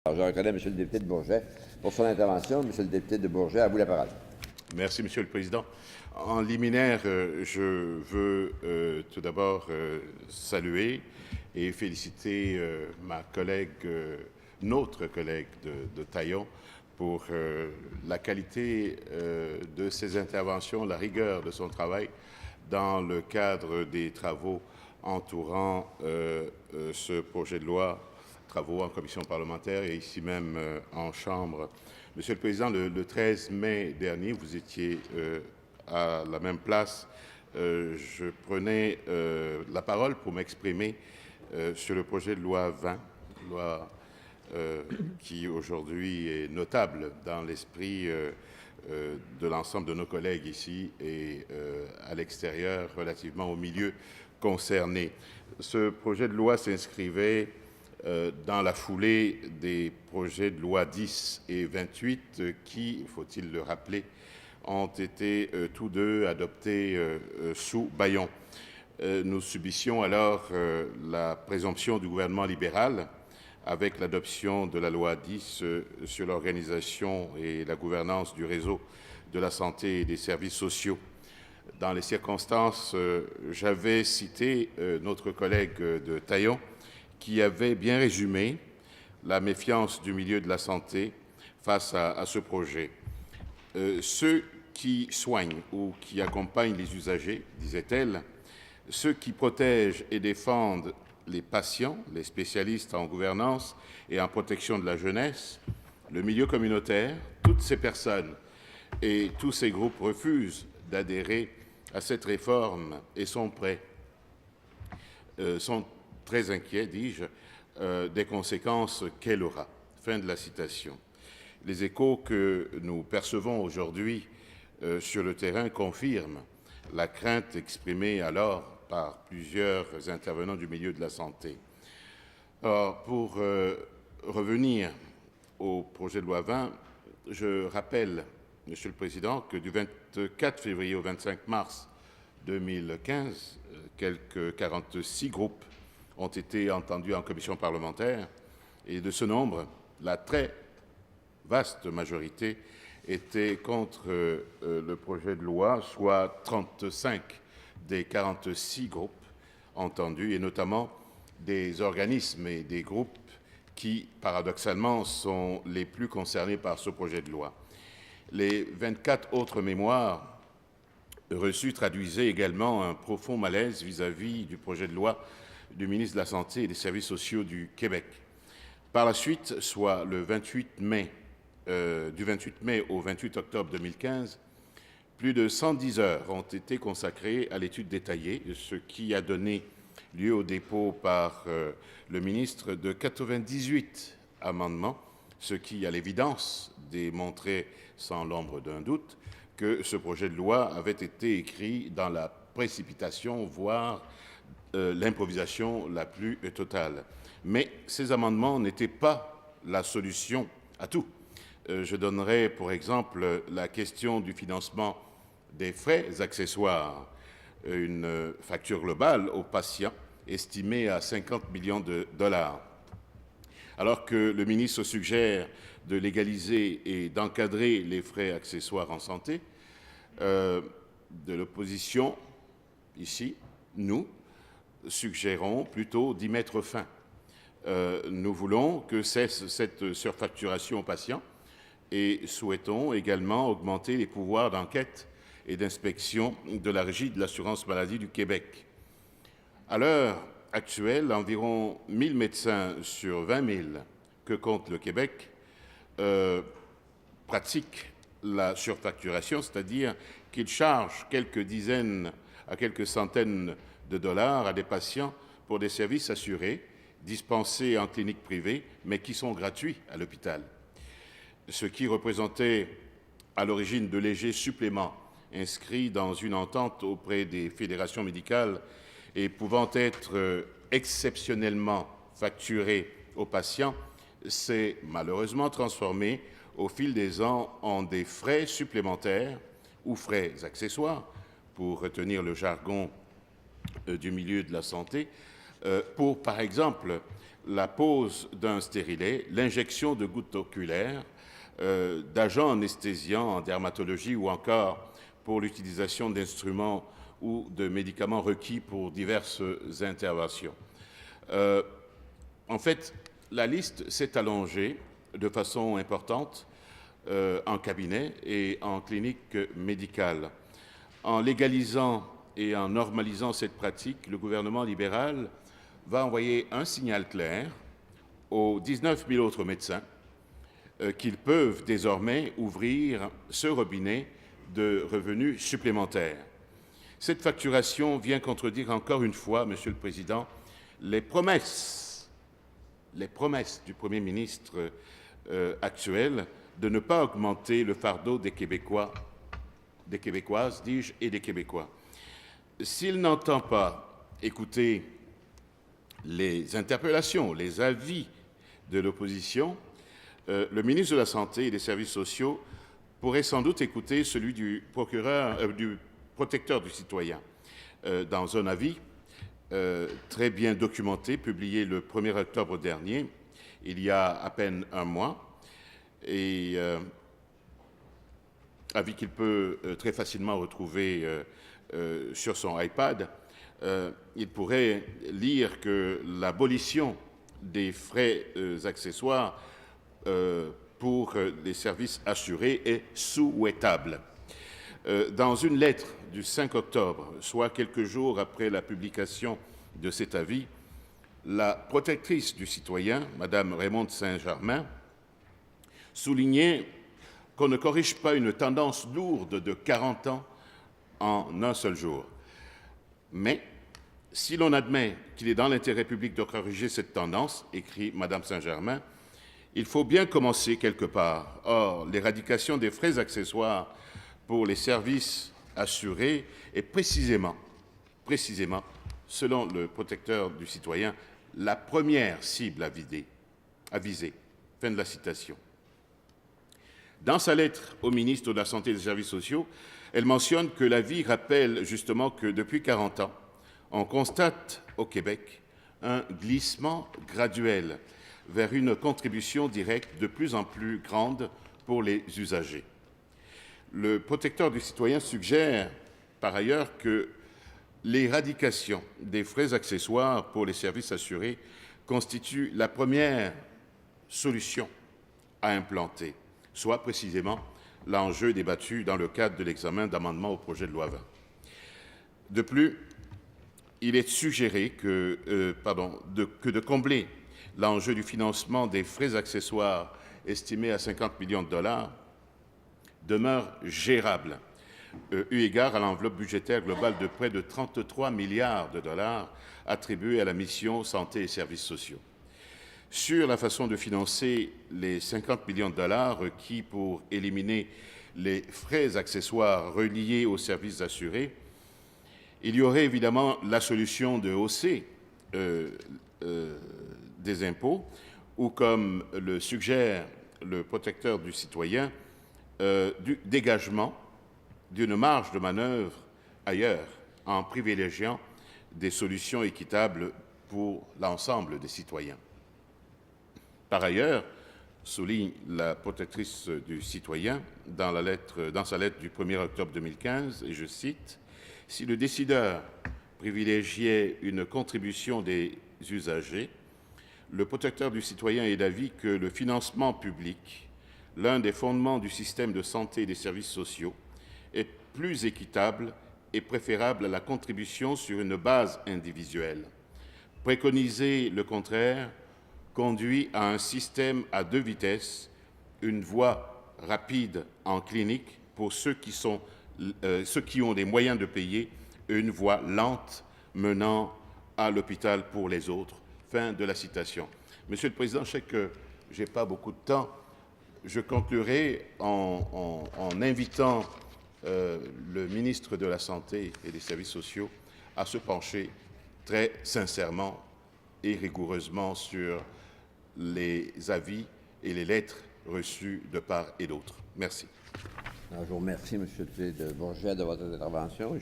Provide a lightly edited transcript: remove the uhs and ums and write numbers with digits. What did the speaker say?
Alors, je reconnais M. le député de Bourget pour son intervention. Monsieur le député de Bourget, à vous la parole. Merci, Monsieur le Président. En liminaire, je veux tout d'abord saluer et féliciter ma collègue, notre collègue de Taillon, pour la qualité de ses interventions, la rigueur de son travail dans le cadre des travaux entourant ce projet de loi, travaux en commission parlementaire et ici même en Chambre. Monsieur le Président, le 13 mai dernier, vous étiez à la même place. Je prenais la parole pour m'exprimer sur le projet de loi 20, loi qui aujourd'hui est notable dans l'esprit de l'ensemble de nos collègues ici et à l'extérieur relativement aux milieux concernés. Ce projet de loi s'inscrivait dans la foulée des projets de loi 10 et 28 qui, faut-il le rappeler, ont été tous deux adoptés sous bâillon. Nous subissions alors la présomption du gouvernement libéral avec l'adoption de la loi 10 sur l'organisation et la gouvernance du réseau de la santé et des services sociaux. Dans les circonstances, j'avais cité notre collègue de Taillon qui avait bien résumé la méfiance du milieu de la santé face à ce projet. Ceux qui soignent ou qui accompagnent les usagers, disait-elle, ceux qui protègent et défendent les patients, les spécialistes en gouvernance et en protection de la jeunesse, le milieu communautaire, toutes ces personnes et tous ces groupes refusent d'adhérer à cette réforme et sont très inquiets, dis-je, des conséquences qu'elle aura. Fin de la citation. Les échos que nous percevons aujourd'hui sur le terrain confirment la crainte exprimée alors par plusieurs intervenants du milieu de la santé. Alors, pour revenir au projet de loi 20, je rappelle, Monsieur le Président, que du 24 février au 25 mars 2015, quelques 46 groupes ont été entendus en commission parlementaire et de ce nombre, la très vaste majorité était contre le projet de loi, soit 35 des 46 groupes entendus et notamment des organismes et des groupes qui, paradoxalement, sont les plus concernés par ce projet de loi. Les 24 autres mémoires reçues traduisaient également un profond malaise vis-à-vis du projet de loi du ministre de la Santé et des Services sociaux du Québec. Par la suite, soit le 28 mai, du 28 mai au 28 octobre 2015, plus de 110 heures ont été consacrées à l'étude détaillée, ce qui a donné lieu au dépôt par le ministre de 98 amendements, ce qui, à l'évidence, démontrait sans l'ombre d'un doute que ce projet de loi avait été écrit dans la précipitation, voire l'improvisation la plus totale. Mais ces amendements n'étaient pas la solution à tout. Je donnerai pour exemple la question du financement des frais accessoires, une facture globale aux patients estimée à 50 millions de dollars. Alors que le ministre suggère de légaliser et d'encadrer les frais accessoires en santé, de l'opposition, ici, nous, suggérons plutôt d'y mettre fin. Nous voulons que cesse cette surfacturation aux patients et souhaitons également augmenter les pouvoirs d'enquête et d'inspection de la Régie de l'assurance maladie du Québec. À l'heure actuelle, environ 1000 médecins sur 20 000 que compte le Québec pratiquent la surfacturation, c'est-à-dire qu'ils chargent quelques dizaines à quelques centaines de dollars à des patients pour des services assurés, dispensés en clinique privée, mais qui sont gratuits à l'hôpital. Ce qui représentait à l'origine de légers suppléments inscrits dans une entente auprès des fédérations médicales et pouvant être exceptionnellement facturés aux patients, s'est malheureusement transformé au fil des ans en des frais supplémentaires ou frais accessoires, pour retenir le jargon du milieu de la santé, pour, par exemple, la pose d'un stérilet, l'injection de gouttes oculaires, d'agents anesthésiants en dermatologie ou encore pour l'utilisation d'instruments ou de médicaments requis pour diverses interventions. En fait, la liste s'est allongée de façon importante en cabinet et en clinique médicale. En légalisant et en normalisant cette pratique, le gouvernement libéral va envoyer un signal clair aux 19 000 autres médecins qu'ils peuvent désormais ouvrir ce robinet de revenus supplémentaires. Cette facturation vient contredire encore une fois, Monsieur le Président, les promesses du Premier ministre actuel de ne pas augmenter le fardeau des Québécois, des Québécoises, dis-je, et des Québécois. S'il n'entend pas écouter les interpellations, les avis de l'opposition, le ministre de la Santé et des Services sociaux pourrait sans doute écouter celui du protecteur du citoyen. Dans un avis très bien documenté, publié le 1er octobre dernier, il y a à peine un mois, et avis qu'il peut très facilement retrouver sur son iPad, il pourrait lire que l'abolition des frais accessoires pour les services assurés est souhaitable. Dans une lettre du 5 octobre, soit quelques jours après la publication de cet avis, la protectrice du citoyen, Mme Raymonde Saint-Germain, soulignait qu'on ne corrige pas une tendance lourde de 40 ans en un seul jour. Mais si l'on admet qu'il est dans l'intérêt public de corriger cette tendance, écrit Mme Saint-Germain, il faut bien commencer quelque part. Or, l'éradication des frais accessoires pour les services assurés est précisément, selon le protecteur du citoyen, la première cible à viser. Fin de la citation. Dans sa lettre au ministre de la Santé et des Services sociaux, elle mentionne que l'avis rappelle justement que depuis 40 ans, on constate au Québec un glissement graduel vers une contribution directe de plus en plus grande pour les usagers. Le protecteur du citoyen suggère par ailleurs que l'éradication des frais accessoires pour les services assurés constitue la première solution à implanter, soit précisément l'enjeu débattu dans le cadre de l'examen d'amendements au projet de loi 20. De plus, il est suggéré que de combler l'enjeu du financement des frais accessoires estimés à 50 millions de dollars demeure gérable, eu égard à l'enveloppe budgétaire globale de près de 33 milliards de dollars attribuée à la mission Santé et Services sociaux. Sur la façon de financer les 50 millions de dollars requis pour éliminer les frais accessoires reliés aux services assurés, il y aurait évidemment la solution de hausser des impôts ou, comme le suggère le protecteur du citoyen, du dégagement d'une marge de manœuvre ailleurs en privilégiant des solutions équitables pour l'ensemble des citoyens. Par ailleurs, souligne la protectrice du citoyen dans sa lettre du 1er octobre 2015, et je cite, « Si le décideur privilégiait une contribution des usagers, le protecteur du citoyen est d'avis que le financement public, l'un des fondements du système de santé et des services sociaux, est plus équitable et préférable à la contribution sur une base individuelle. Préconiser le contraire conduit à un système à deux vitesses, une voie rapide en clinique pour ceux qui ont les moyens de payer et une voie lente menant à l'hôpital pour les autres. » Fin de la citation. Monsieur le Président, je sais que je n'ai pas beaucoup de temps. Je conclurai en invitant le ministre de la Santé et des Services sociaux à se pencher très sincèrement et rigoureusement sur les avis et les lettres reçues de part et d'autre. Merci. Je vous remercie, M. le député de Bourget, de votre intervention.